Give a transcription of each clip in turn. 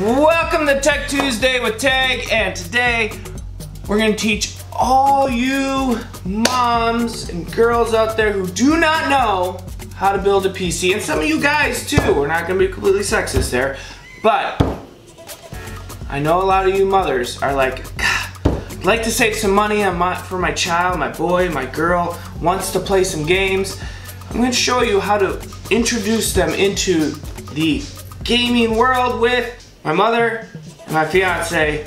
Welcome to Tech Tuesday with Tag, and today we're going to teach all you moms and girls out there who do not know how to build a PC, and some of you guys too. We're not going to be completely sexist there, but I know a lot of you mothers are like, God, I'd like to save some money for my child, my boy, my girl wants to play some games. I'm going to show you how to introduce them into the gaming world with my mother and my fiance,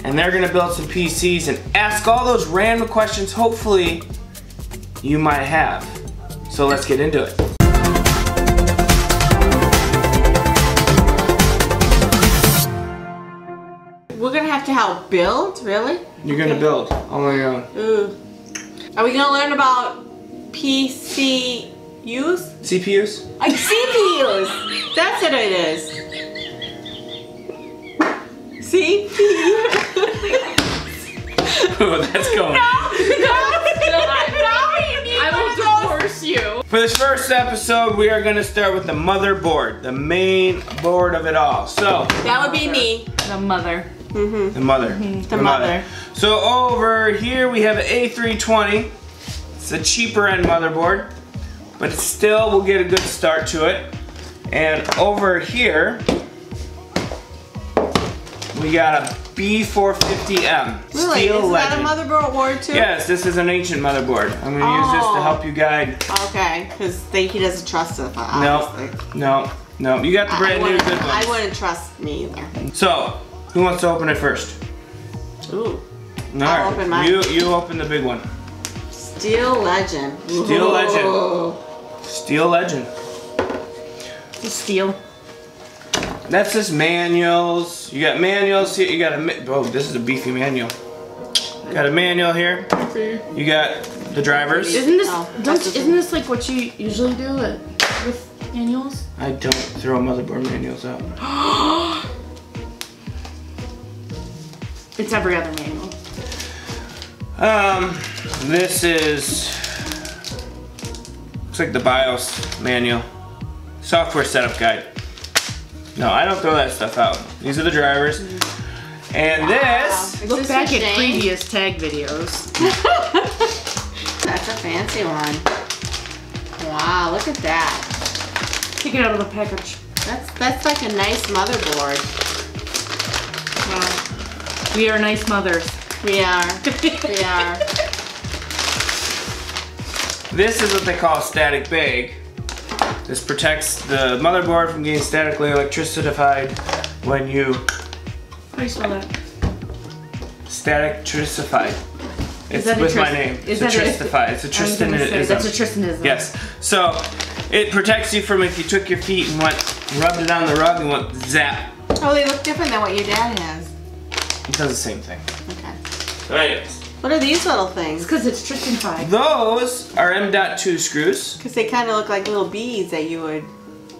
and they're gonna build some PCs and ask all those random questions hopefully you might have. So let's get into it. We're gonna have to help build, really? You're gonna build all on your own. Ooh. Are we gonna learn about PCUs? CPUs? CPUs! That's what it is. CPU. Oh, that's going. I will divorce you. For this first episode, we are going to start with the motherboard, the main board of it all. So that would be me. The mother. The mother. The mother. So over here we have an A320. It's a cheaper end motherboard, but it still will get a good start to it. And over here we got a B450M. Really? Steel Is legend. that a motherboard too? Yes, this is an ancient motherboard. I'm going to use this to help you guide. Okay, because he doesn't trust it, obviously. No. You got the brand new good one. I wouldn't trust me either. So, who wants to open it first? Ooh. I'll open mine. You open the big one. Steel legend. Steel legend. Steel legend. It's a steel. That's just manuals. You got manuals here. You got oh, this is a beefy manual. Got a manual here. You got the drivers. Isn't this like what you usually do with manuals? I don't throw motherboard manuals out. It's every other manual. This is looks like the BIOS manual. Software setup guide. No, I don't throw that stuff out. These are the drivers. And this... Look back at previous Tag videos. That's a fancy one. Wow, look at that. Take it out of the package. That's like a nice motherboard. Wow. We are nice mothers. We are. We are. This is what they call a static bag. This protects the motherboard from getting statically electricified when you... How do you spell that? Static-tricified. It's that with my name. Is it's a that Tristified. It's a Tristanism. That's a Tristanism. Yes. So, it protects you from if you took your feet and rubbed it on the rug and went zap. Oh, they look different than what your dad has. It does the same thing. Okay. So anyways. What are these little things? It's because it's Tristified. Those are M.2 screws. Because they kind of look like little beads that you would...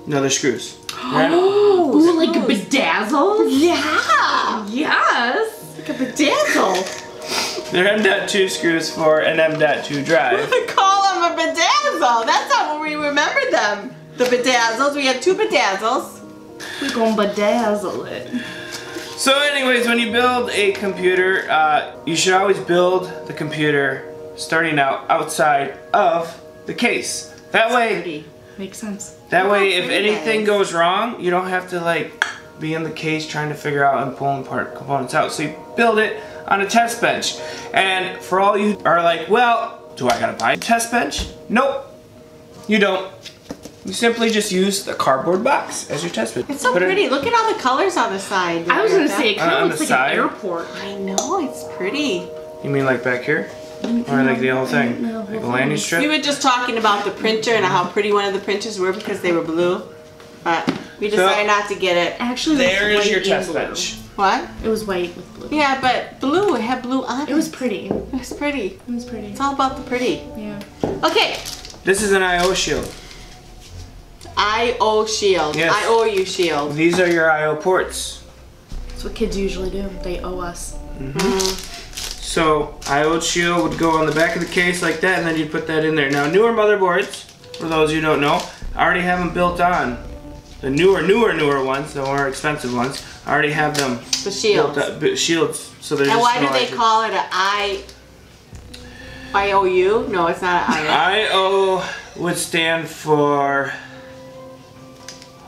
No, they're screws. Oh, ooh, like a bedazzle? Yeah! Yes! Like a bedazzle. They're M.2 screws for an M.2 drive. We call them a bedazzle. That's how we remember them. The bedazzles. We have two bedazzles. We're gonna bedazzle it. So anyways, when you build a computer, you should always build the computer starting out outside of the case. That way, makes sense. That way, if anything goes wrong, you don't have to like be in the case trying to figure out and pulling part components out. So you build it on a test bench. And for all you are like, well, do I gotta buy a test bench? Nope, you don't. You simply just use the cardboard box as your test bench. It's so pretty. Look at all the colors on the side. I was gonna say it kind of looks like side? an airport. I know, it's pretty. You mean like back here? Or like the whole thing? Like a landing strip? We were just talking about the printer and how pretty one of the printers were because they were blue. But we decided not to get it. Actually, there it was is your white test and blue. bench. What? It was white with blue. Yeah, but blue. It had blue on it. It was pretty. It was pretty. It was pretty. It's all about the pretty. Yeah. Okay. This is an I/O shield. I/O shield. Yes. I owe you shield. These are your I/O ports. That's what kids usually do. They owe us. So I/O shield would go on the back of the case like that, and then you'd put that in there. Now newer motherboards, for those you don't know, already have them built on the newer ones, the more expensive ones, I already have them. The shields. Shields. So there's. And why do they call it an IOU? No, it's not an IOU. IO would stand for.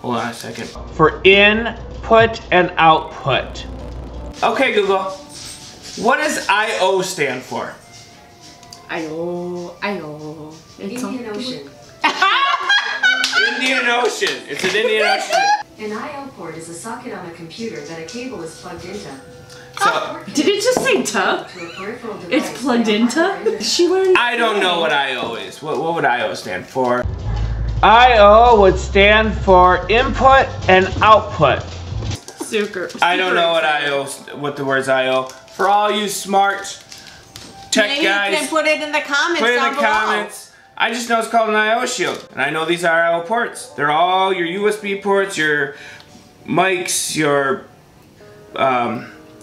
Hold on a second. For input and output. Okay, Google. What does IO stand for? IO. Indian Ocean. Indian Ocean. It's an Indian Ocean. An I/O port is a socket on a computer that a cable is plugged into. So, Did it just say "tuh"? It's plugged into? She learned. I don't know what IO is. What would IO stand for? IO would stand for input and output. Super. I don't know what the words IO. For all you smart tech Maybe guys, you can put it in the comments put it in down the below. comments. I just know it's called an IO shield, and I know these are IO ports. They're all your USB ports, your mics, your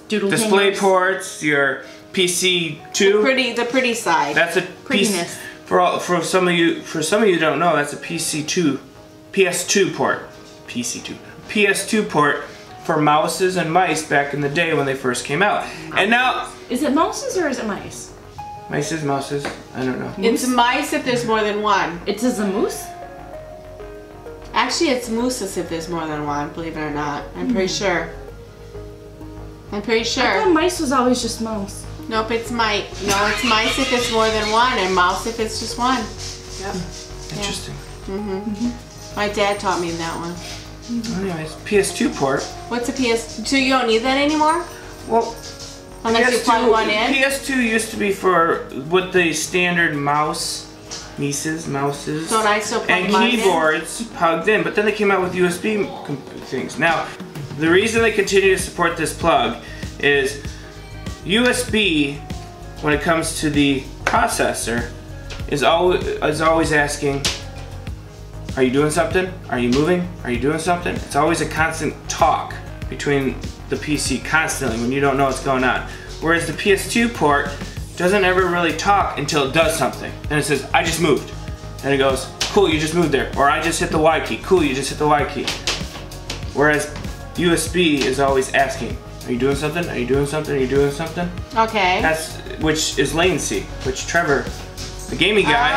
display fingers. ports, your PC2. The pretty side. That's a Prettiness. for some of you who don't know, that's a PS2 port. PS2 port for mouses and mice back in the day when they first came out. And now Is it mouses or is it mice? mouses, I don't know. It's mice if there's more than one. It says a moose? Actually, it's mooses if there's more than one, believe it or not. I'm pretty sure. I'm pretty I sure. thought mice was always just mouse. Nope, it's mice. No, it's mice if it's more than one, and mouse if it's just one. Yep. Interesting. My dad taught me that one. Anyways, PS2 port. What's a PS? So you don't need that anymore? Well, Unless you plug one in? PS2 used to be for with the standard mouses, So I still plug and mine in? keyboards plugged in, but then they came out with USB things. Now, the reason they continue to support this plug is USB, when it comes to the processor, is always asking, are you doing something? Are you moving? Are you doing something? It's always a constant talk between the PC constantly when you don't know what's going on. Whereas the PS2 port doesn't ever really talk until it does something. Then it says, I just moved. And it goes, cool, you just moved there. Or I just hit the Y key. Cool, you just hit the Y key. Whereas USB is always asking, are you doing something? Are you doing something? Are you doing something? Okay. Which is latency, which Trevor, the gaming guy,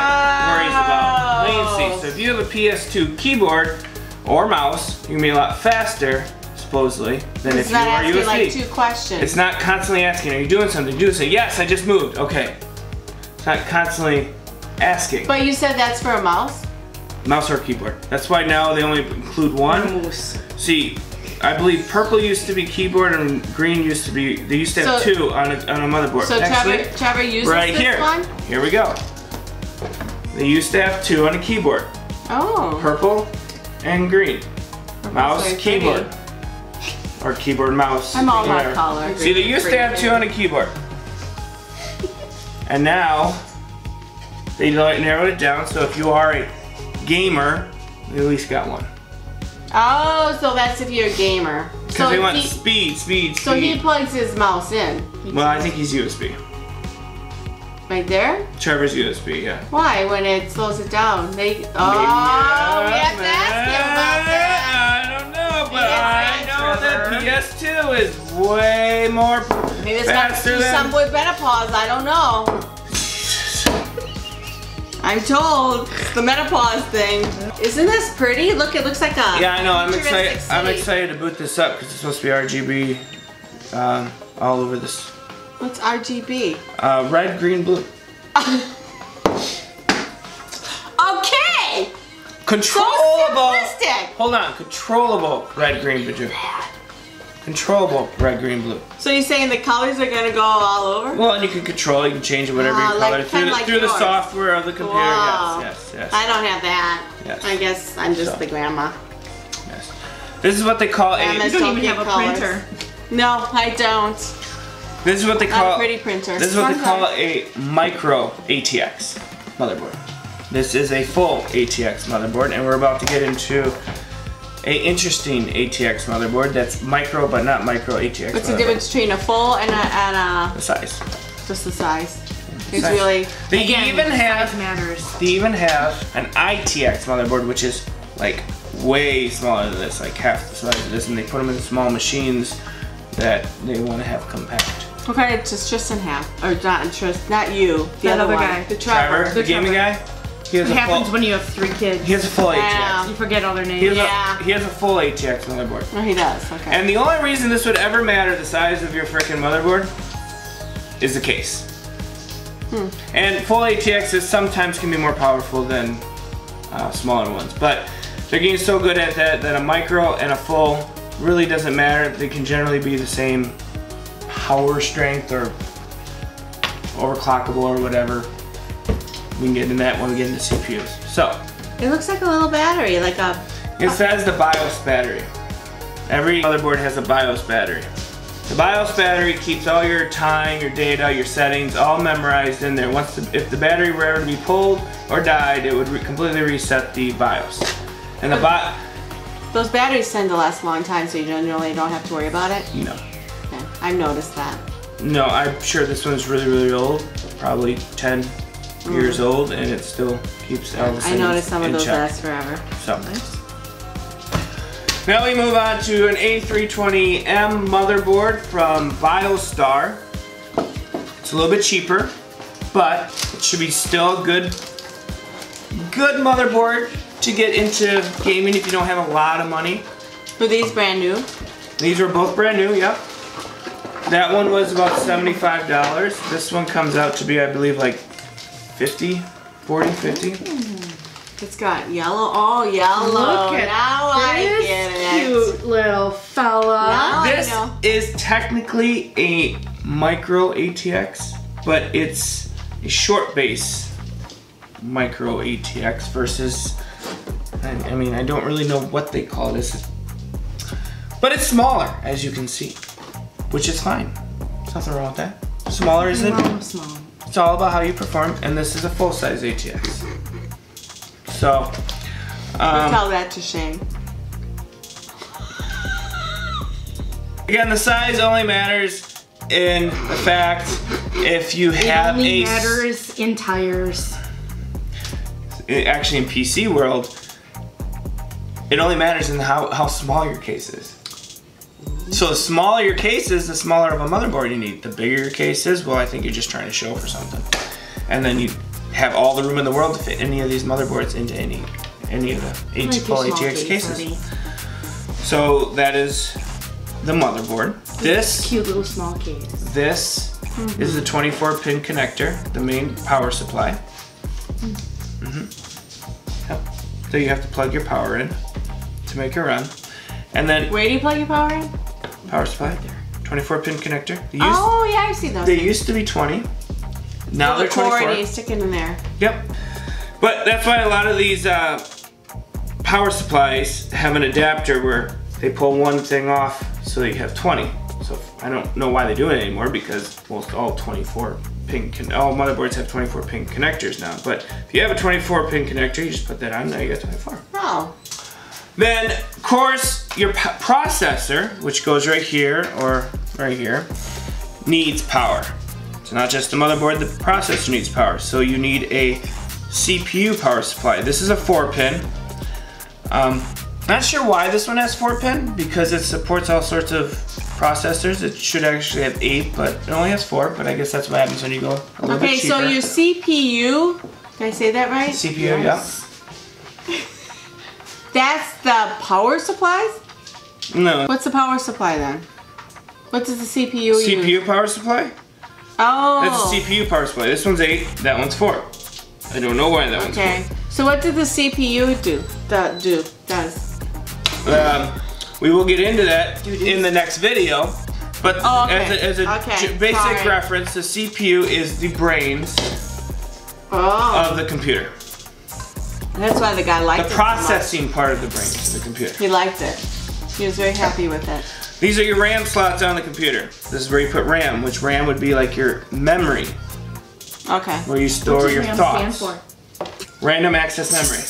worries about latency. So if you have a PS2 keyboard or mouse, you can be a lot faster, supposedly, than if you are USB. It's not asking like 2 questions. It's not constantly asking, are you doing something? Do say, yes, I just moved. Okay. It's not constantly asking. But you said that's for a mouse? Mouse or keyboard. That's why now they only include one. Moose. See, I believe purple used to be keyboard and green used to be, they used to have 2 on a motherboard. So Actually, Trevor uses right this here. one? Here we go. They used to have 2 on a keyboard. Oh. Purple and green. Mouse, very keyboard. Or keyboard, mouse. I'm all about whatever. color. See, they used to have 2 on a keyboard. And now, they narrowed it down, so if you are a gamer, you at least got 1. Oh, so that's if you're a gamer. Because they want speed. So he plugs his mouse in. Well, I think he's USB. Right there? Trevor's USB, yeah. Why? When it slows it down. We have to ask him about that. I don't know, but Yes, I know that Trevor. PS2 is way more Maybe it's got to faster do than... some with menopause. I don't know. I'm told it's the menopause thing. Isn't this pretty? Look, it looks like a. Yeah, I know. I'm excited. futuristic I'm city. excited to boot this up because it's supposed to be RGB all over this. What's RGB? Red, green, blue. Okay. Controllable. So simplistic. Hold on. Controllable red, green, blue. Controllable red, green, blue. So you're saying the colors are gonna go all over? Well, and you can control it. You can change it whatever you color like- kinda like through the yours. software of the computer. Wow. Yes. I don't have that. Yes. I guess I'm just So. the grandma. Yes. This is what they call I'm a. a- You don't even Don't have a get colors. printer. No, I don't. This is what they Not call. a pretty printer. This is what they call a micro ATX motherboard. This is a full ATX motherboard, and we're about to get into a interesting ATX motherboard that's micro but not micro ATX. What's the difference between a full and a The size. just the size? It's Size. really. They Again, even have size matters. an ITX motherboard, which is like way smaller than this, like half the size of this, and they put them in small machines that they want to have compact. Okay, it's just in half. Or not you. The That other other one. guy. The Trevor. The gaming guy? He has What a happens full, when you have 3 kids? he has a full Yeah. ATX. You forget all their He names. has, he has a full ATX motherboard. Oh, he does. Okay. And the only reason this would ever matter, the size of your freaking motherboard, is the case. And full ATXs sometimes can be more powerful than smaller ones, but they're getting so good at that a micro and a full really doesn't matter. They can generally be the same power strength or overclockable or whatever. We can get into that when we get into CPUs. So, it looks like a little battery, like a... it says the BIOS battery. Every motherboard has a BIOS battery. The BIOS battery keeps all your time, your data, your settings all memorized in there. If the battery were ever to be pulled or died, it would completely reset the BIOS. And the Those batteries tend to last a long time, so you generally don't have to worry about it? No. Okay. I've noticed that. No, I'm sure this one's really, really old. Probably 10 years old, and it still keeps all the I noticed some of those last forever. So. Now we move on to an A320M motherboard from BioStar. It's a little bit cheaper, but it should be still a good motherboard to get into gaming if you don't have a lot of money. Were these brand new? These are both brand new, yep. That one was about $75. This one comes out to be, I believe, like 50, 40, 50. It's got yellow. Oh, yellow. Look at now I this get it. cute little fella. Now This I know. is technically a micro ATX, but it's a short base micro ATX versus, I mean, I don't really know what they call this, but it's smaller, as you can see, which is fine. There's nothing wrong with that. Smaller isn't. Small. It's all about how you perform, and this is a full-size ATX. So, We'll tell that to Shane. again, the size only matters in the fact if you have It only a matters in tires. actually in PC world, it only matters in how small your case is. So the smaller your case is, the smaller of a motherboard you need. The bigger your case is, well, I think you're just trying to show for something. And then you have all the room in the world to fit any of these motherboards into any of the full ATX cases. Buddy. So that is the motherboard. This Cute little small case. This is the 24-pin connector, the main power supply. Yep. So you have to plug your power in to make it run. And then Where do you plug your power in? power supply, 24-pin connector. Oh, yeah, I've seen those. They used to be 20. Now they're the cord 24. and you stick it in there. Yep. But that's why a lot of these power supplies have an adapter where they pull one thing off so that you have 20. So I don't know why they do it anymore because most all 24-pin, all motherboards have 24-pin connectors now. But if you have a 24-pin connector, you just put that on, now you got 24. Oh. Then, of course, your processor, which goes right here or right here, needs power. It's not just the motherboard, the processor needs power. So you need a CPU power supply. This is a 4-pin. Not sure why this one has 4-pin, because it supports all sorts of processors. It should actually have 8, but it only has 4, but I guess that's what happens when you go a little bit cheaper. So your CPU, did I say that right? CPU, Yes. That's the power supplies? yeah. No. What's the power supply then? What does the CPU use? CPU power supply? Oh. That's a CPU power supply. This one's 8, that one's 4. I don't know why that one's 4. Okay. So what did the CPU do? Does? We will get into that in the next video. But Oh, okay. as a Okay, basic sorry. reference, the CPU is the brains Oh. of the computer. That's why the guy liked The it so processing part of the brains of the computer. much. He liked it. He was very happy with it. These are your RAM slots on the computer. This is where you put RAM, which RAM would be like your memory, Okay. where you store your RAM thoughts. stand Random access memory.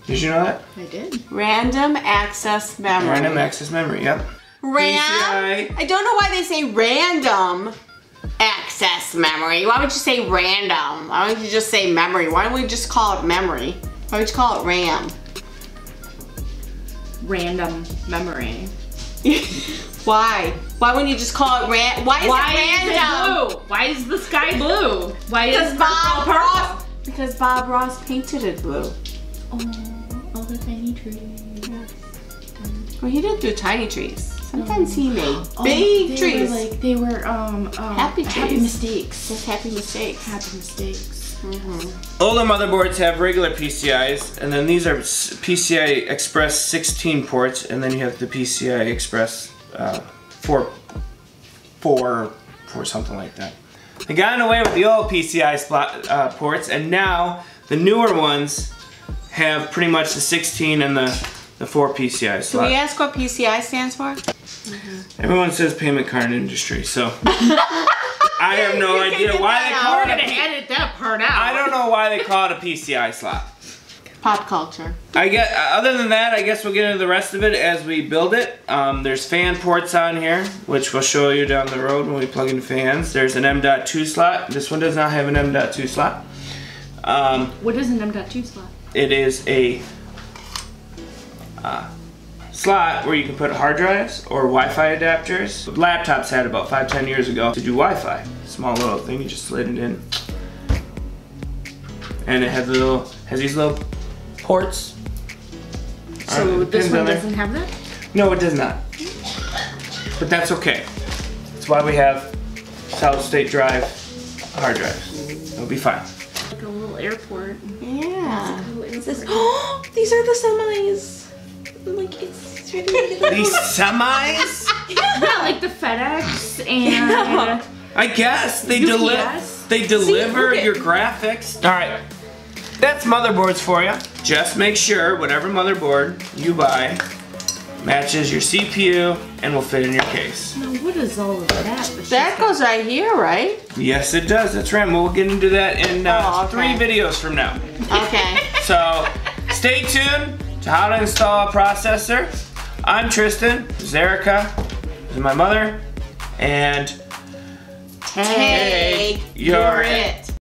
Did you know that? for? I did. Random access memory. Random access memory, yep. RAM? PCI. I don't know why they say random access memory. Why would you say random? Why don't you just say memory? Why don't we just call it memory? Why would you call it RAM? random memory. Why? Why wouldn't you just call it Why is it random? Blue? Why is the sky blue? Why is Because Bob purple? Ross. Because Bob Ross painted it blue. Oh, all the tiny trees. Well, he didn't do tiny trees. Sometimes he made Oh, big trees. They were Happy happy trees. mistakes. Just happy mistakes. Happy mistakes. Older motherboards have regular PCIs, and then these are PCI Express 16 ports, and then you have the PCI Express 4 something like that. They got away with the old PCI ports, and now the newer ones have pretty much the 16 and the 4 PCI slots. Can we ask what PCI stands for? Everyone says payment card industry, so I have no idea why they call We're it gonna a edit that part out. I don't know why they call it a PCI slot. Pop culture. Other than that, I guess we'll get into the rest of it as we build it. There's fan ports on here, which we'll show you down the road when we plug in fans. There's an M.2 slot. This one does not have an M.2 slot. What is an M.2 slot? It is a slot where you can put hard drives or Wi-Fi adapters. Laptops had about 5-10 years ago to do Wi-Fi. Small little thing, you just slid it in. And it has these little ports. So this one doesn't have that? No, it does not. But that's okay. That's why we have solid state drive hard drives. It'll be fine. Like a little airport. Yeah. This This, oh, these are the semis. Like it's really These semis? Yeah, like the FedEx and I guess they UPS. deliver look at- your graphics. All right, that's motherboards for you. Just make sure whatever motherboard you buy matches your CPU and will fit in your case. now what is all of that? That goes right here, right? Yes, it does. That's right. We'll get into that in Oh, okay. 3 videos from now. Okay. So stay tuned to how to install a processor. I'm Tristan. This is Erica. This is my mother. And Take you're it.